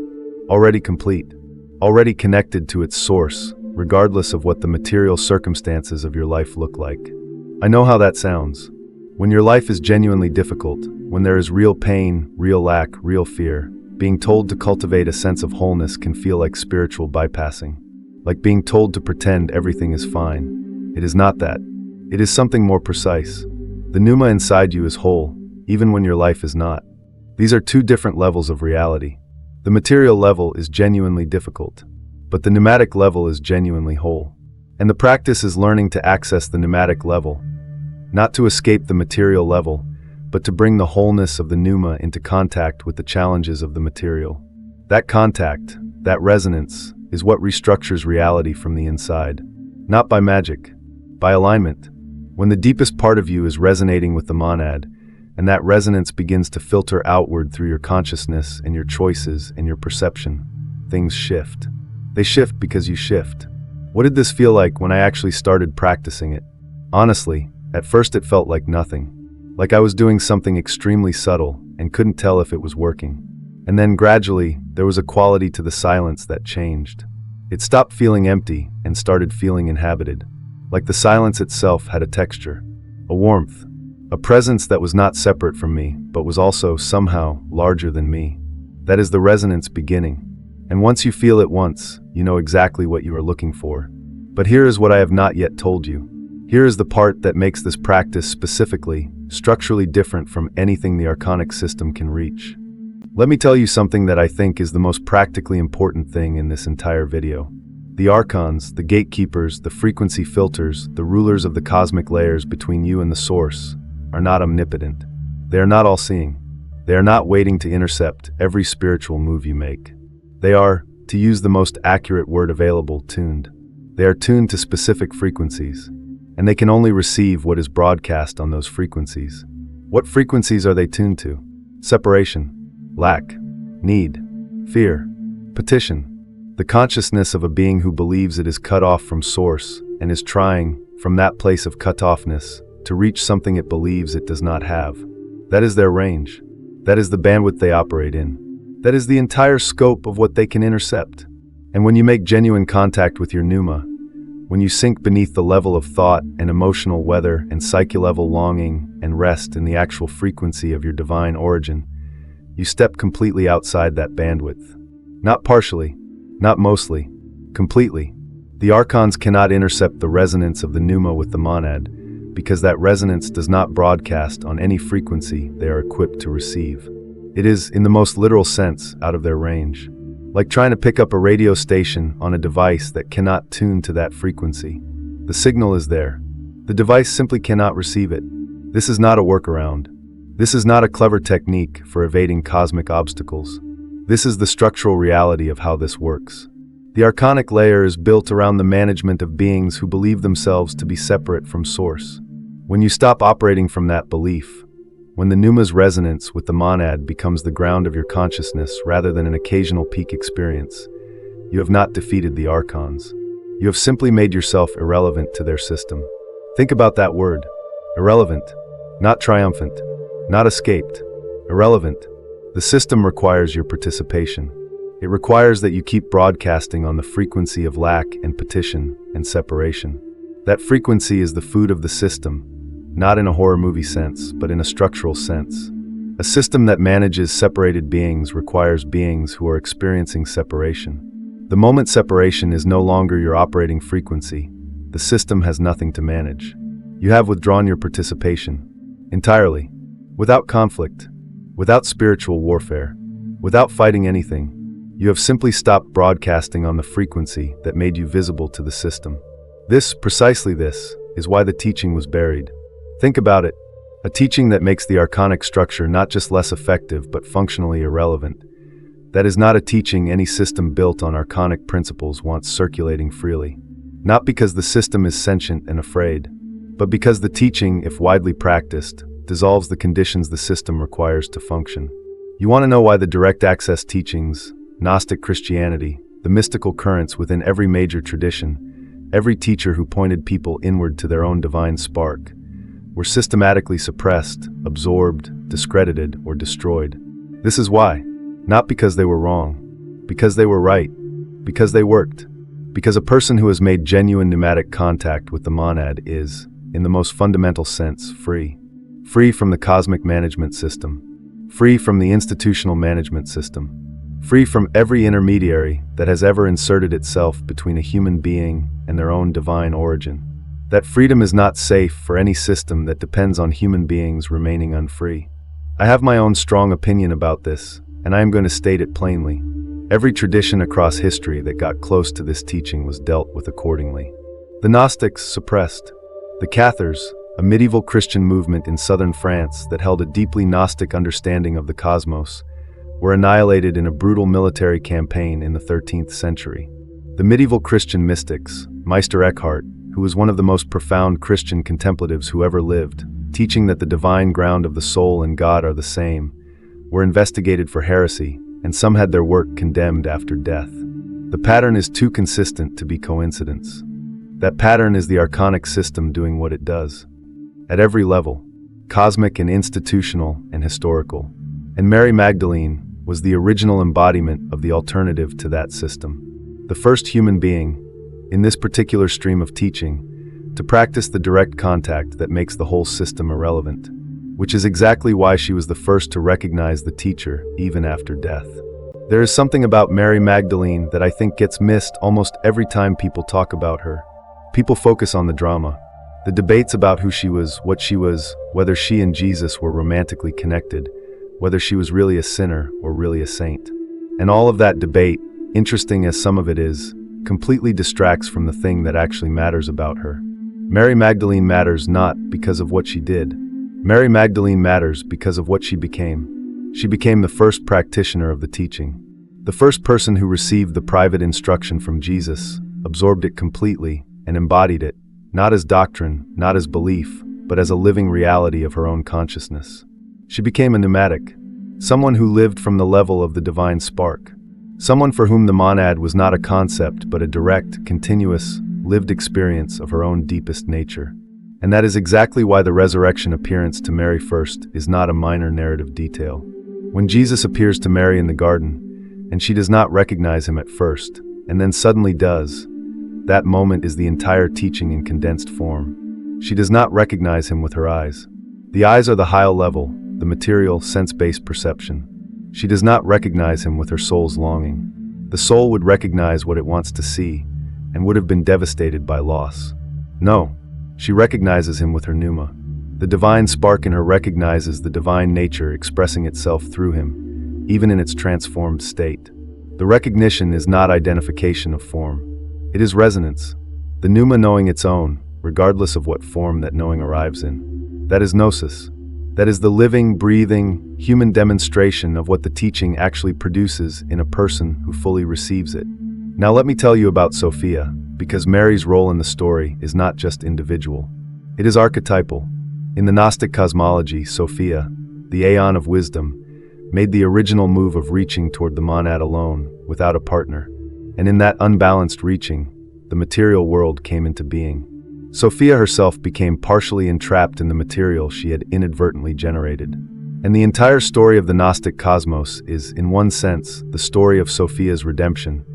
already complete, already connected to its source, regardless of what the material circumstances of your life look like. I know how that sounds. When your life is genuinely difficult, when there is real pain, real lack, real fear, being told to cultivate a sense of wholeness can feel like spiritual bypassing, like being told to pretend everything is fine. It is not that. It is something more precise. The pneuma inside you is whole, even when your life is not. These are two different levels of reality. The material level is genuinely difficult, but the pneumatic level is genuinely whole. And the practice is learning to access the pneumatic level, not to escape the material level, but to bring the wholeness of the pneuma into contact with the challenges of the material. That contact, that resonance, is what restructures reality from the inside. Not by magic, by alignment. When the deepest part of you is resonating with the monad, and that resonance begins to filter outward through your consciousness and your choices and your perception, things shift. They shift because you shift. What did this feel like when I actually started practicing it? Honestly, at first it felt like nothing. Like I was doing something extremely subtle and couldn't tell if it was working. And then gradually, there was a quality to the silence that changed. It stopped feeling empty and started feeling inhabited. Like the silence itself had a texture, a warmth, a presence that was not separate from me, but was also somehow larger than me. That is the resonance beginning. And once you feel it once, you know exactly what you are looking for. But here is what I have not yet told you. Here is the part that makes this practice specifically, structurally different from anything the Archonic system can reach. Let me tell you something that I think is the most practically important thing in this entire video. The Archons, the gatekeepers, the frequency filters, the rulers of the cosmic layers between you and the source, are not omnipotent. They are not all-seeing. They are not waiting to intercept every spiritual move you make. They are, to use the most accurate word available, tuned. They are tuned to specific frequencies, and they can only receive what is broadcast on those frequencies. What frequencies are they tuned to? Separation, lack, need, fear, petition. The consciousness of a being who believes it is cut off from source and is trying, from that place of cut-offness, to reach something it believes it does not have. That is their range. That is the bandwidth they operate in. That is the entire scope of what they can intercept. And when you make genuine contact with your pneuma, when you sink beneath the level of thought and emotional weather and psyche-level longing and rest in the actual frequency of your divine origin, you step completely outside that bandwidth. Not partially, not mostly, completely. The Archons cannot intercept the resonance of the pneuma with the monad, because that resonance does not broadcast on any frequency they are equipped to receive. It is, in the most literal sense, out of their range. Like trying to pick up a radio station on a device that cannot tune to that frequency. The signal is there. The device simply cannot receive it. This is not a workaround. This is not a clever technique for evading cosmic obstacles. This is the structural reality of how this works. The Archonic layer is built around the management of beings who believe themselves to be separate from Source. When you stop operating from that belief, when the pneuma's resonance with the monad becomes the ground of your consciousness rather than an occasional peak experience, you have not defeated the Archons. You have simply made yourself irrelevant to their system. Think about that word. Irrelevant. Not triumphant. Not escaped. Irrelevant. The system requires your participation. It requires that you keep broadcasting on the frequency of lack and petition and separation. That frequency is the food of the system, not in a horror movie sense, but in a structural sense. A system that manages separated beings requires beings who are experiencing separation. The moment separation is no longer your operating frequency, the system has nothing to manage. You have withdrawn your participation, entirely, without conflict, without spiritual warfare, without fighting anything. You have simply stopped broadcasting on the frequency that made you visible to the system. This, precisely this, is why the teaching was buried. Think about it. A teaching that makes the Archonic structure not just less effective but functionally irrelevant. That is not a teaching any system built on Archonic principles wants circulating freely. Not because the system is sentient and afraid, but because the teaching, if widely practiced, dissolves the conditions the system requires to function. You want to know why the direct access teachings, Gnostic Christianity, the mystical currents within every major tradition, every teacher who pointed people inward to their own divine spark, were systematically suppressed, absorbed, discredited, or destroyed. This is why. Not because they were wrong, because they were right, because they worked. Because a person who has made genuine pneumatic contact with the monad is, in the most fundamental sense, free. Free from the cosmic management system. Free from the institutional management system. Free from every intermediary that has ever inserted itself between a human being and their own divine origin. That freedom is not safe for any system that depends on human beings remaining unfree. I have my own strong opinion about this, and I am going to state it plainly. Every tradition across history that got close to this teaching was dealt with accordingly. The Gnostics suppressed. The Cathars, a medieval Christian movement in southern France that held a deeply Gnostic understanding of the cosmos, were annihilated in a brutal military campaign in the 13th century. The medieval Christian mystics, Meister Eckhart, who was one of the most profound Christian contemplatives who ever lived, teaching that the divine ground of the soul and God are the same, were investigated for heresy, and some had their work condemned after death. The pattern is too consistent to be coincidence. That pattern is the archonic system doing what it does. At every level, cosmic and institutional and historical. And Mary Magdalene was the original embodiment of the alternative to that system. The first human being, in this particular stream of teaching, to practice the direct contact that makes the whole system irrelevant, which is exactly why she was the first to recognize the teacher even after death. There is something about Mary Magdalene that I think gets missed almost every time people talk about her. People focus on the drama, the debates about who she was, what she was, whether she and Jesus were romantically connected, whether she was really a sinner or really a saint. And all of that debate, interesting as some of it is, completely distracts from the thing that actually matters about her. Mary Magdalene matters not because of what she did. Mary Magdalene matters because of what she became. She became the first practitioner of the teaching. The first person who received the private instruction from Jesus, absorbed it completely, and embodied it, not as doctrine, not as belief, but as a living reality of her own consciousness. She became a pneumatic, someone who lived from the level of the divine spark, someone for whom the monad was not a concept but a direct, continuous, lived experience of her own deepest nature. And that is exactly why the resurrection appearance to Mary first is not a minor narrative detail. When Jesus appears to Mary in the garden, and she does not recognize him at first, and then suddenly does, that moment is the entire teaching in condensed form. She does not recognize him with her eyes. The eyes are the higher level, the material, sense-based perception. She does not recognize him with her soul's longing. The soul would recognize what it wants to see, and would have been devastated by loss. No, she recognizes him with her pneuma. The divine spark in her recognizes the divine nature expressing itself through him, even in its transformed state. The recognition is not identification of form. It is resonance, the pneuma knowing its own, regardless of what form that knowing arrives in. That is gnosis. That is the living, breathing, human demonstration of what the teaching actually produces in a person who fully receives it. Now let me tell you about Sophia, because Mary's role in the story is not just individual. It is archetypal. In the Gnostic cosmology, Sophia, the Aeon of wisdom, made the original move of reaching toward the monad alone, without a partner. And in that unbalanced reaching, the material world came into being. Sophia herself became partially entrapped in the material she had inadvertently generated. And the entire story of the Gnostic cosmos is, in one sense, the story of Sophia's redemption,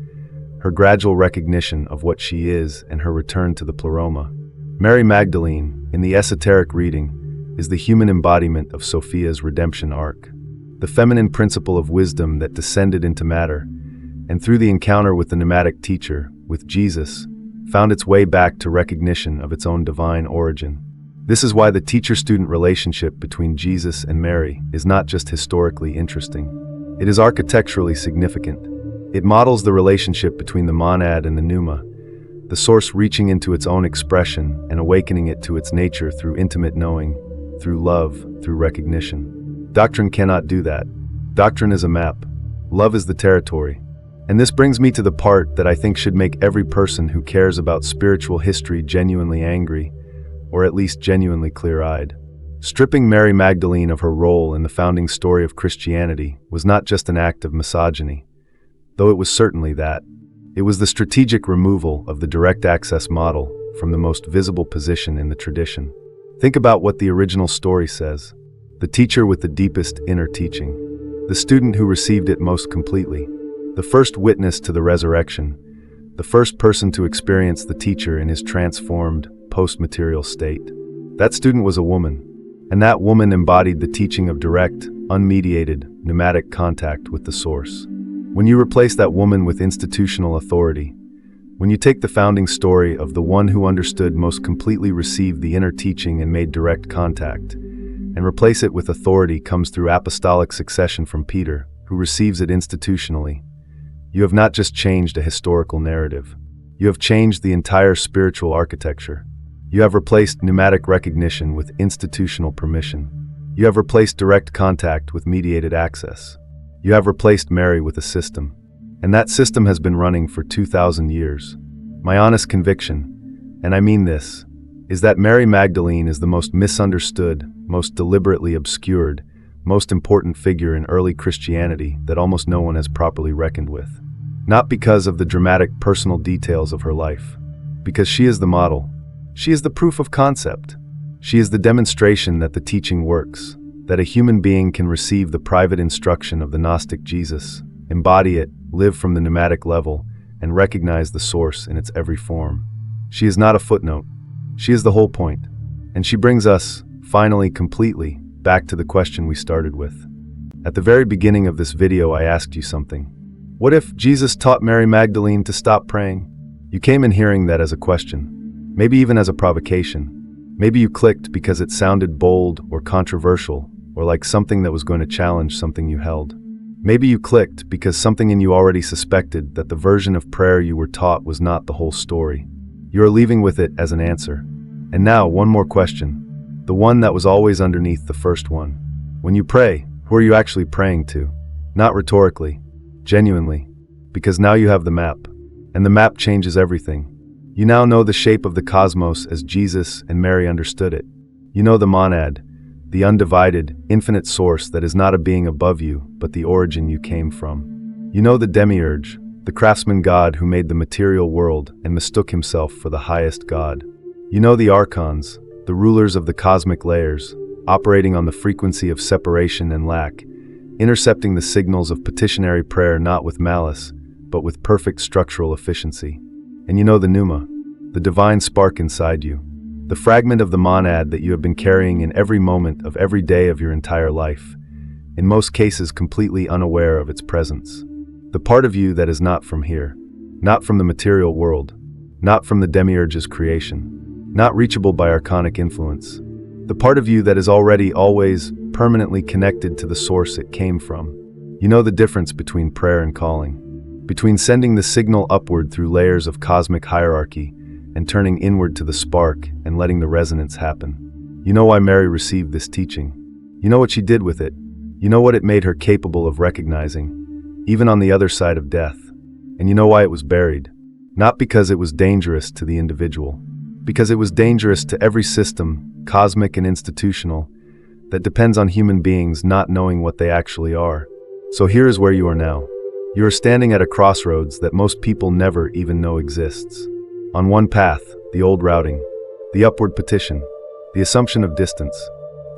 her gradual recognition of what she is and her return to the pleroma. Mary Magdalene, in the Esoteric reading, is the human embodiment of Sophia's redemption arc, the feminine principle of wisdom that descended into matter, and through the encounter with the pneumatic teacher, with Jesus, found its way back to recognition of its own divine origin. This is why the teacher-student relationship between Jesus and Mary is not just historically interesting. It is architecturally significant. It models the relationship between the monad and the pneuma, the source reaching into its own expression and awakening it to its nature through intimate knowing, through love, through recognition. Doctrine cannot do that. Doctrine is a map. Love is the territory. And this brings me to the part that I think should make every person who cares about spiritual history genuinely angry, or at least genuinely clear-eyed. Stripping Mary Magdalene of her role in the founding story of Christianity was not just an act of misogyny, though it was certainly that. It was the strategic removal of the direct access model from the most visible position in the tradition. Think about what the original story says. The teacher with the deepest inner teaching. The student who received it most completely. The first witness to the resurrection. The first person to experience the teacher in his transformed, post-material state. That student was a woman, and that woman embodied the teaching of direct, unmediated, pneumatic contact with the source. When you replace that woman with institutional authority, when you take the founding story of the one who understood most completely received the inner teaching and made direct contact, and replace it with authority comes through apostolic succession from Peter, who receives it institutionally, you have not just changed a historical narrative. You have changed the entire spiritual architecture. You have replaced pneumatic recognition with institutional permission. You have replaced direct contact with mediated access. You have replaced Mary with a system. And that system has been running for 2,000 years. My honest conviction, and I mean this, is that Mary Magdalene is the most misunderstood, most deliberately obscured, most important figure in early Christianity that almost no one has properly reckoned with. Not because of the dramatic personal details of her life, because she is the model. She is the proof of concept. She is the demonstration that the teaching works, that a human being can receive the private instruction of the Gnostic Jesus, embody it, live from the pneumatic level, and recognize the source in its every form. She is not a footnote. She is the whole point. And she brings us, finally, completely, back to the question we started with. At the very beginning of this video, I asked you something. What if Jesus taught Mary Magdalene to stop praying? You came in hearing that as a question, maybe even as a provocation. Maybe you clicked because it sounded bold or controversial, or like something that was going to challenge something you held. Maybe you clicked because something in you already suspected that the version of prayer you were taught was not the whole story. You are leaving with it as an answer. And now, one more question. The one that was always underneath the first one. When you pray, who are you actually praying to? Not rhetorically, genuinely. Because now you have the map. And the map changes everything. You now know the shape of the cosmos as Jesus and Mary understood it. You know the monad, the undivided, infinite source that is not a being above you, but the origin you came from. You know the demiurge, the craftsman god who made the material world and mistook himself for the highest god. You know the Archons, the rulers of the cosmic layers, operating on the frequency of separation and lack, intercepting the signals of petitionary prayer not with malice, but with perfect structural efficiency. And you know the pneuma, the divine spark inside you, the fragment of the monad that you have been carrying in every moment of every day of your entire life, in most cases completely unaware of its presence. The part of you that is not from here, not from the material world, not from the demiurge's creation, not reachable by archonic influence. The part of you that is already always permanently connected to the source it came from. You know the difference between prayer and calling, between sending the signal upward through layers of cosmic hierarchy and turning inward to the spark and letting the resonance happen. You know why Mary received this teaching. You know what she did with it. You know what it made her capable of recognizing, even on the other side of death. And you know why it was buried. Not because it was dangerous to the individual, because it was dangerous to every system, cosmic and institutional, that depends on human beings not knowing what they actually are. So here is where you are now. You are standing at a crossroads that most people never even know exists. On one path, the old routing, the upward petition, the assumption of distance,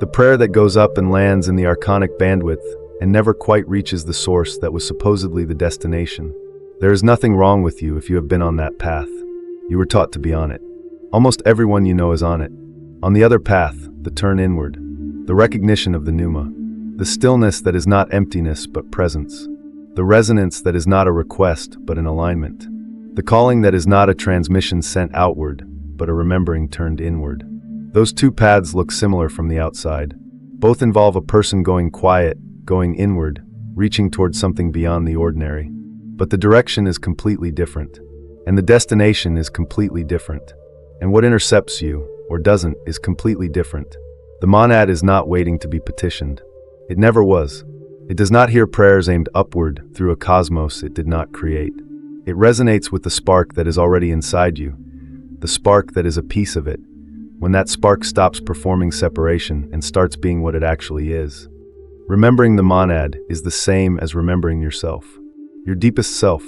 the prayer that goes up and lands in the archonic bandwidth and never quite reaches the source that was supposedly the destination. There is nothing wrong with you if you have been on that path. You were taught to be on it. Almost everyone you know is on it. On the other path, the turn inward, the recognition of the pneuma, the stillness that is not emptiness but presence, the resonance that is not a request but an alignment, the calling that is not a transmission sent outward but a remembering turned inward. Those two paths look similar from the outside. Both involve a person going quiet, going inward, reaching towards something beyond the ordinary. But the direction is completely different, and the destination is completely different. And what intercepts you, or doesn't, is completely different. The monad is not waiting to be petitioned. It never was. It does not hear prayers aimed upward through a cosmos it did not create. It resonates with the spark that is already inside you, the spark that is a piece of it, when that spark stops performing separation and starts being what it actually is. Remembering the monad is the same as remembering yourself. Your deepest self.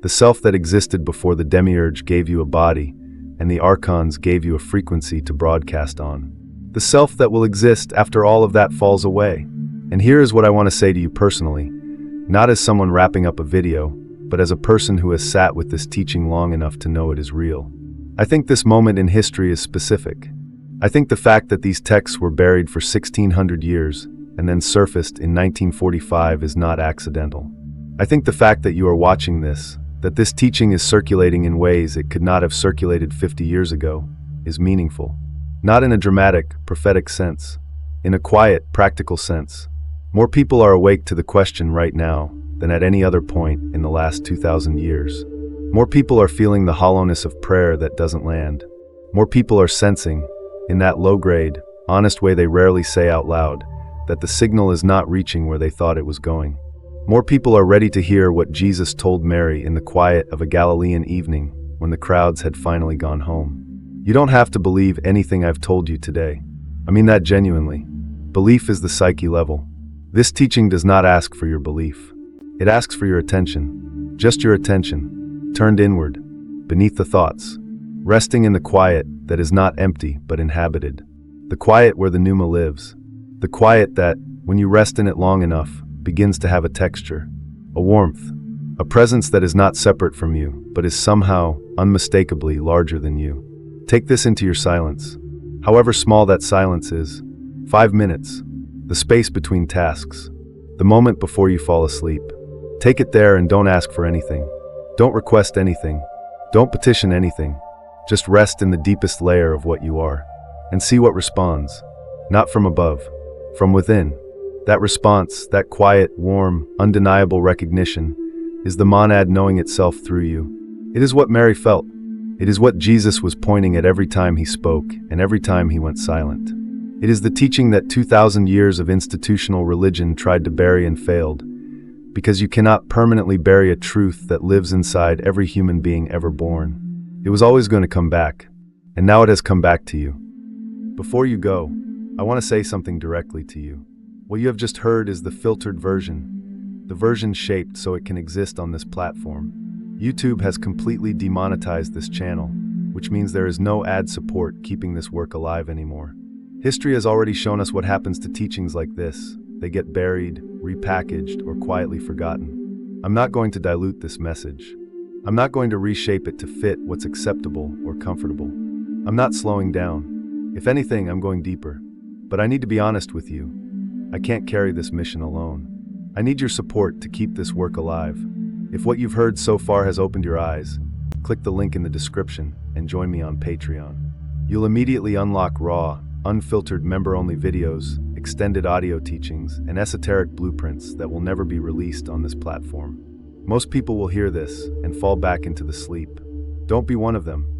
The self that existed before the demiurge gave you a body and the Archons gave you a frequency to broadcast on. The self that will exist after all of that falls away. And here is what I want to say to you personally, not as someone wrapping up a video, but as a person who has sat with this teaching long enough to know it is real. I think this moment in history is specific. I think the fact that these texts were buried for 1600 years and then surfaced in 1945 is not accidental. I think the fact that you are watching this, that this teaching is circulating in ways it could not have circulated 50 years ago, is meaningful. Not in a dramatic, prophetic sense, in a quiet, practical sense. More people are awake to the question right now than at any other point in the last 2,000 years. More people are feeling the hollowness of prayer that doesn't land. More people are sensing, in that low-grade, honest way they rarely say out loud, that the signal is not reaching where they thought it was going. More people are ready to hear what Jesus told Mary in the quiet of a Galilean evening when the crowds had finally gone home. You don't have to believe anything I've told you today. I mean that genuinely. Belief is the psyche level. This teaching does not ask for your belief. It asks for your attention. Just your attention, turned inward, beneath the thoughts, resting in the quiet that is not empty but inhabited. The quiet where the pneuma lives. The quiet that, when you rest in it long enough, begins to have a texture, a warmth, a presence that is not separate from you, but is somehow, unmistakably larger than you. Take this into your silence. However small that silence is, 5 minutes, the space between tasks, the moment before you fall asleep. Take it there and don't ask for anything. Don't request anything. Don't petition anything. Just rest in the deepest layer of what you are, and see what responds, not from above, from within. That response, that quiet, warm, undeniable recognition, is the monad knowing itself through you. It is what Mary felt. It is what Jesus was pointing at every time he spoke and every time he went silent. It is the teaching that 2,000 years of institutional religion tried to bury and failed, because you cannot permanently bury a truth that lives inside every human being ever born. It was always going to come back, and now it has come back to you. Before you go, I want to say something directly to you. What you have just heard is the filtered version, the version shaped so it can exist on this platform. YouTube has completely demonetized this channel, which means there is no ad support keeping this work alive anymore. History has already shown us what happens to teachings like this. They get buried, repackaged, or quietly forgotten. I'm not going to dilute this message. I'm not going to reshape it to fit what's acceptable or comfortable. I'm not slowing down. If anything, I'm going deeper. But I need to be honest with you. I can't carry this mission alone. I need your support to keep this work alive. If what you've heard so far has opened your eyes, click the link in the description and join me on Patreon. You'll immediately unlock raw, unfiltered member-only videos, extended audio teachings, and esoteric blueprints that will never be released on this platform. Most people will hear this and fall back into the sleep. Don't be one of them.